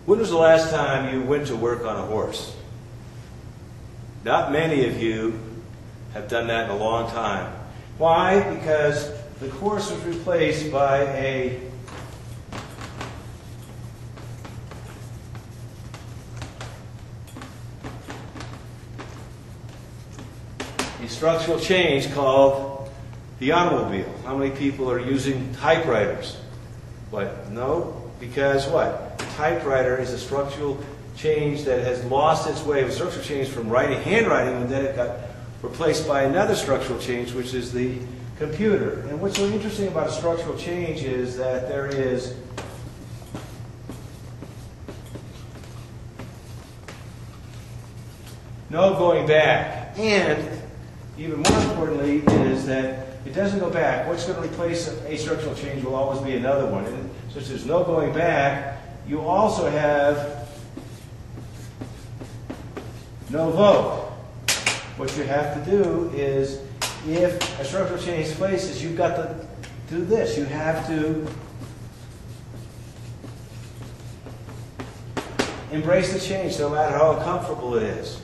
When was the last time you went to work on a horse? Not many of you have done that in a long time. Why? Because the horse was replaced by a structural change called the automobile. How many people are using typewriters? What? No? Because what? Typewriter is a structural change that has lost its way. It was a structural change from writing, handwriting, and then it got replaced by another structural change, which is the computer. And what's so interesting about a structural change is that there is no going back. And even more importantly is that it doesn't go back. What's going to replace a structural change will always be another one. And since there's no going back, you also have no vote. What you have to do is, if a structural change takes place, you've got to do this. You have to embrace the change no matter how uncomfortable it is.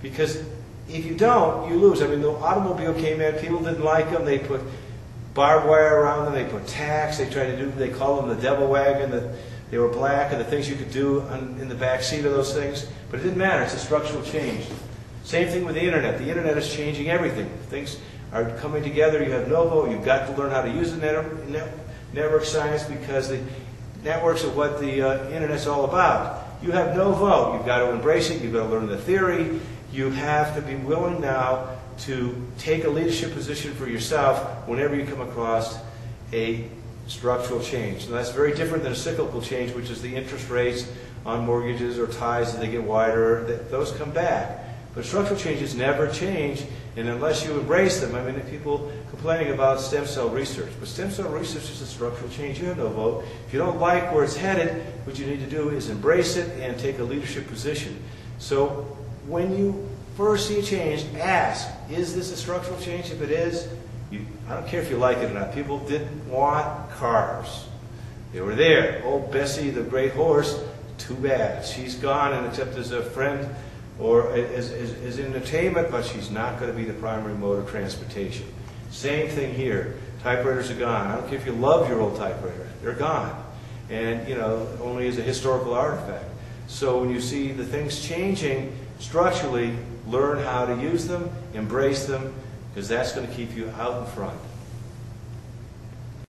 Because if you don't, you lose. I mean, the automobile came in, people didn't like them, they put barbed wire around them, they put tacks, they call them the devil wagon, that they were black, and the things you could do in the back seat of those things. But it didn't matter, it's a structural change. Same thing with the internet. The internet is changing everything. Things are coming together, you have no vote, you've got to learn how to use the network science, because the networks are what the internet's all about. You have no vote, you've got to embrace it, you've got to learn the theory. You have to be willing now to take a leadership position for yourself whenever you come across a structural change. And that's very different than a cyclical change, which is the interest rates on mortgages or ties as they get wider. Those come back. But structural changes never change, and unless you embrace them. I mean, people complaining about stem cell research. But stem cell research is a structural change. You have no vote. If you don't like where it's headed, what you need to do is embrace it and take a leadership position. So when you first see a change, ask, is this a structural change? If it is, I don't care if you like it or not. People didn't want cars. They were there. Old Bessie, the great horse, too bad. She's gone, and except as a friend or as entertainment, but she's not going to be the primary mode of transportation. Same thing here. Typewriters are gone. I don't care if you love your old typewriter. They're gone. And, only as a historical artifact. So when you see the things changing structurally, learn how to use them, embrace them, because that's going to keep you out in front.